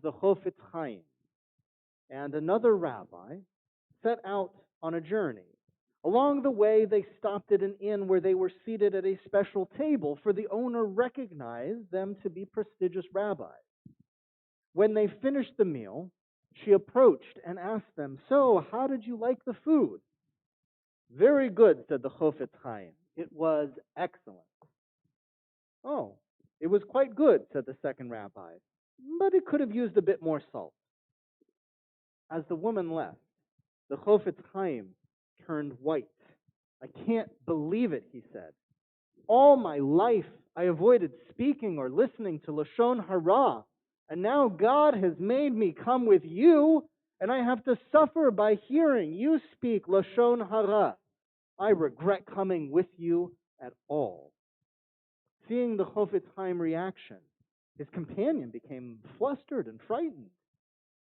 the Chofetz Chaim and another rabbi set out on a journey. Along the way, they stopped at an inn where they were seated at a special table, for the owner recognized them to be prestigious rabbis. When they finished the meal, she approached and asked them, "So, how did you like the food?" "Very good," said the Chofetz Chaim. "It was excellent." "Oh, it was quite good," said the second rabbi, "but it could have used a bit more salt." As the woman left, the Chofetz Chaim turned white. "I can't believe it," he said. "All my life I avoided speaking or listening to Lashon Hara, and now God has made me come with you, and I have to suffer by hearing you speak Lashon Hara. I regret coming with you at all." Seeing the Chofetz Chaim reaction, his companion became flustered and frightened.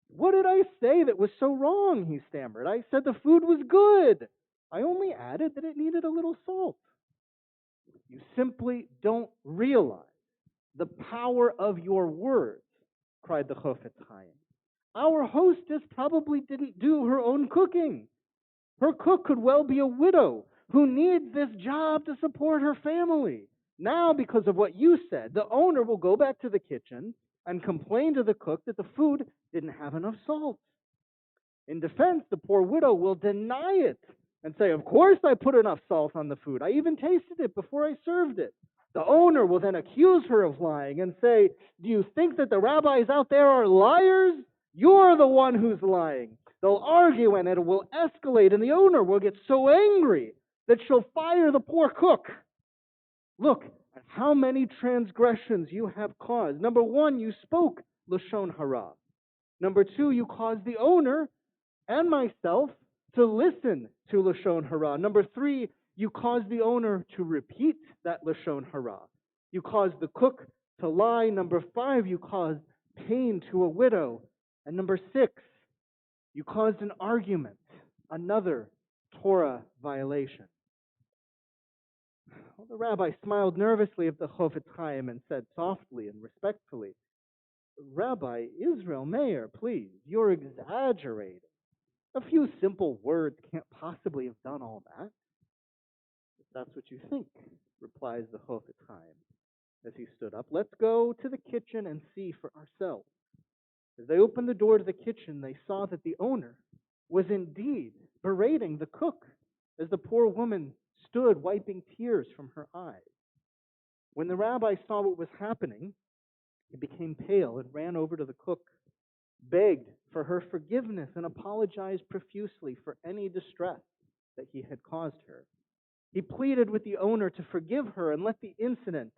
"What did I say that was so wrong?" he stammered. "I said the food was good. I only added that it needed a little salt." "You simply don't realize the power of your words," cried the Chofetz Chaim. "Our hostess probably didn't do her own cooking. Her cook could well be a widow who needs this job to support her family. Now, because of what you said, the owner will go back to the kitchen and complain to the cook that the food didn't have enough salt. In defense, the poor widow will deny it and say, 'Of course I put enough salt on the food. I even tasted it before I served it.' The owner will then accuse her of lying and say, 'Do you think that the rabbis out there are liars? You're the one who's lying.' They'll argue and it will escalate, and the owner will get so angry that she'll fire the poor cook. Look at how many transgressions you have caused. Number one, you spoke Lashon Hara. Number two, you caused the owner and myself to listen to Lashon Hara. Number three, you caused the owner to repeat that Lashon Hara. You caused the cook to lie. Number five, you caused pain to a widow. And number six, you caused an argument, another Torah violation." Well, the rabbi smiled nervously at the Chofetz Chaim and said softly and respectfully, "Rabbi Israel Meir, please, you're exaggerating. A few simple words can't possibly have done all that." "If that's what you think," replies the Chofetz Chaim as he stood up, "let's go to the kitchen and see for ourselves." As they opened the door to the kitchen, they saw that the owner was indeed berating the cook as the poor woman stood wiping tears from her eyes. When the rabbi saw what was happening, he became pale and ran over to the cook, begged for her forgiveness, and apologized profusely for any distress that he had caused her. He pleaded with the owner to forgive her and let the incident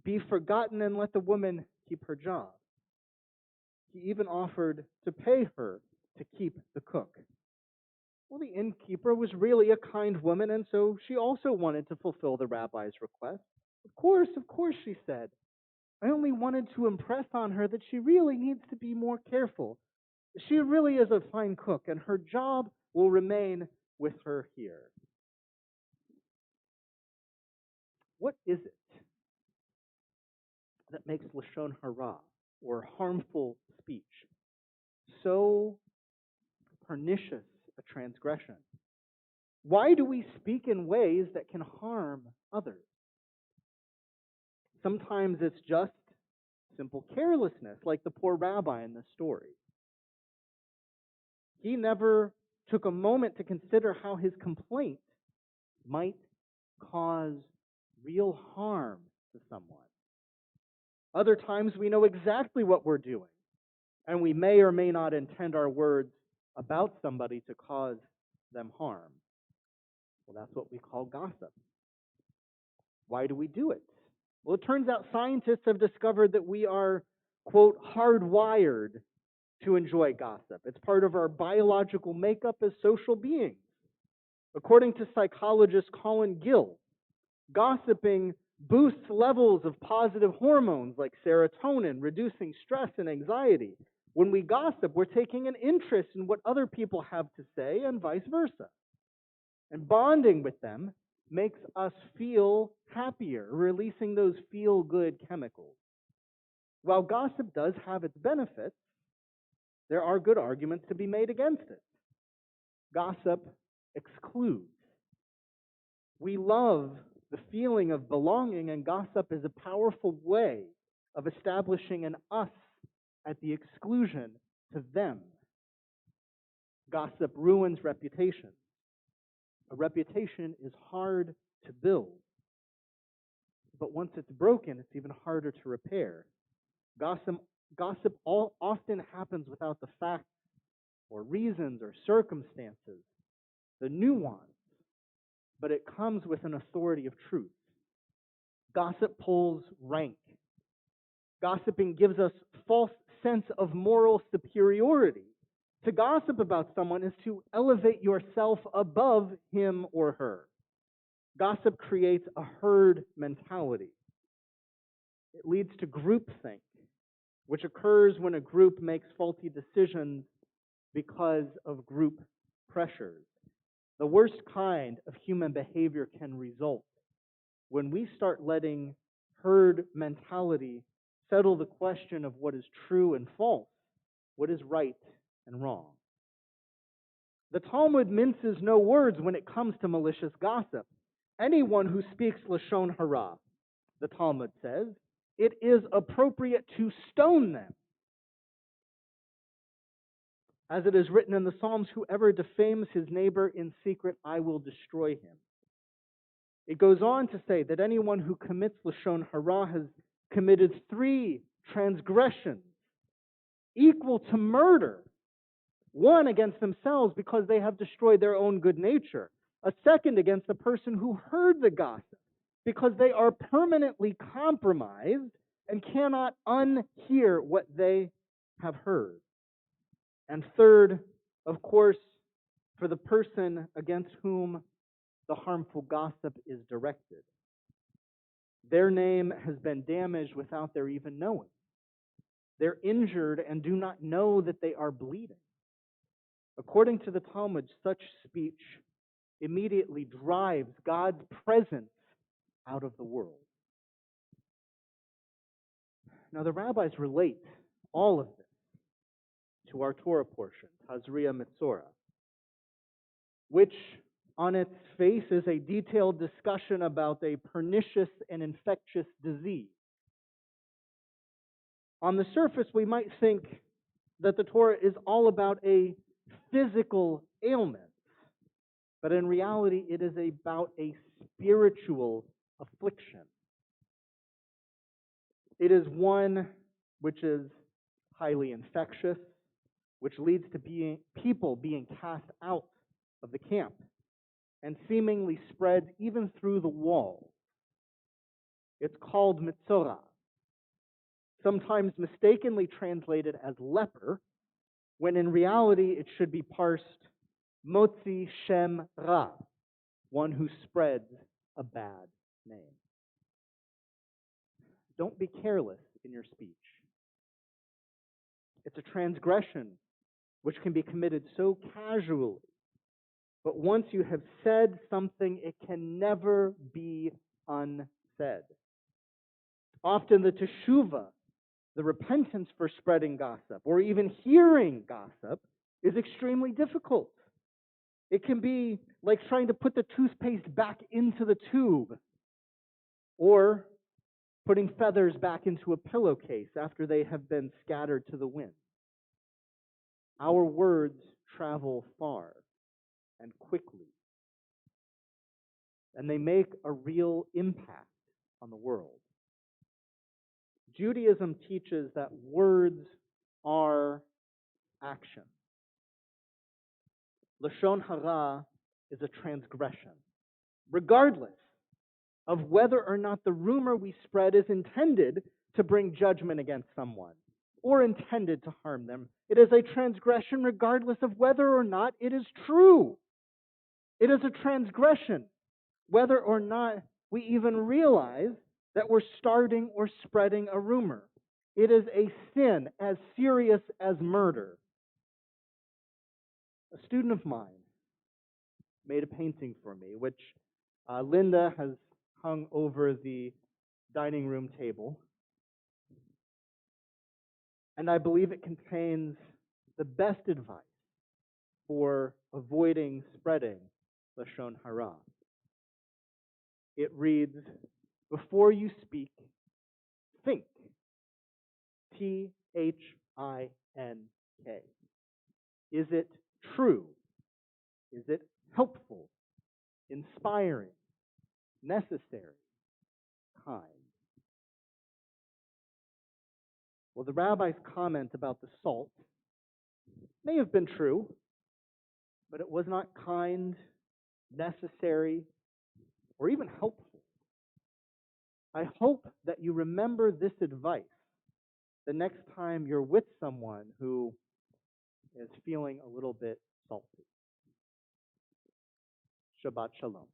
be forgotten and let the woman keep her job. He even offered to pay her to keep the cook. Well, the innkeeper was really a kind woman, and so she also wanted to fulfill the rabbi's request. Of course," she said. "I only wanted to impress on her that she really needs to be more careful. She really is a fine cook, and her job will remain with her here." What is it that makes Lashon Hara, or harmful speech, so pernicious a transgression? Why do we speak in ways that can harm others? Sometimes it's just simple carelessness, like the poor rabbi in this story. He never took a moment to consider how his complaint might cause real harm to someone. Other times we know exactly what we're doing, and we may or may not intend our words about somebody to cause them harm. Well, that's what we call gossip. Why do we do it? Well, it turns out scientists have discovered that we are, quote, hardwired to enjoy gossip. It's part of our biological makeup as social beings. According to psychologist Colin Gill, gossiping boosts levels of positive hormones like serotonin, reducing stress and anxiety. When we gossip, we're taking an interest in what other people have to say and vice versa. And bonding with them makes us feel happier, releasing those feel-good chemicals. While gossip does have its benefits, there are good arguments to be made against it. Gossip excludes. We love the feeling of belonging, and gossip is a powerful way of establishing an us at the exclusion to them. Gossip ruins reputation. A reputation is hard to build, but once it's broken, it's even harder to repair. Gossip often happens without the facts or reasons or circumstances, the nuance, but it comes with an authority of truth. Gossip pulls rank. Gossiping gives us false sense of moral superiority. To gossip about someone is to elevate yourself above him or her. Gossip creates a herd mentality. It leads to groupthink, which occurs when a group makes faulty decisions because of group pressures. The worst kind of human behavior can result when we start letting herd mentality settle the question of what is true and false, what is right and wrong. The Talmud minces no words when it comes to malicious gossip. Anyone who speaks Lashon Hara, the Talmud says, it is appropriate to stone them. As it is written in the Psalms, whoever defames his neighbor in secret, I will destroy him. It goes on to say that anyone who commits Lashon Hara has committed 3 transgressions equal to murder. One against themselves because they have destroyed their own good nature. A second against the person who heard the gossip because they are permanently compromised and cannot unhear what they have heard. And third, of course, for the person against whom the harmful gossip is directed. Their name has been damaged without their even knowing. They're injured and do not know that they are bleeding. According to the Talmud, such speech immediately drives God's presence out of the world. Now, the rabbis relate all of this to our Torah portion, Tazria-Metzora, which on its face is a detailed discussion about a pernicious and infectious disease. On the surface, we might think that the Torah is all about a physical ailment, but in reality, it is about a spiritual affliction. It is one which is highly infectious, which leads to people being cast out of the camp and seemingly spreads even through the walls. It's called Metzora, sometimes mistakenly translated as leper, when in reality it should be parsed Motzi Shem Ra, one who spreads a bad name. Don't be careless in your speech. It's a transgression which can be committed so casually, but once you have said something, it can never be unsaid. Often the teshuvah, the repentance for spreading gossip, or even hearing gossip, is extremely difficult. It can be like trying to put the toothpaste back into the tube, or putting feathers back into a pillowcase after they have been scattered to the wind. Our words travel far and quickly, and they make a real impact on the world. Judaism teaches that words are action. Lashon Hara is a transgression, regardless of whether or not the rumor we spread is intended to bring judgment against someone or intended to harm them. It is a transgression regardless of whether or not it is true. It is a transgression whether or not we even realize that we're starting or spreading a rumor. It is a sin as serious as murder. A student of mine made a painting for me, which Linda has hung over the dining room table. And I believe it contains the best advice for avoiding spreading Lashon Hara. It reads, before you speak, think. T-H-I-N-K. Is it true? Is it helpful, inspiring, necessary, kind? Well, the rabbi's comment about the salt may have been true, but it was not kind, necessary, or even helpful. I hope that you remember this advice the next time you're with someone who is feeling a little bit salty. Shabbat Shalom.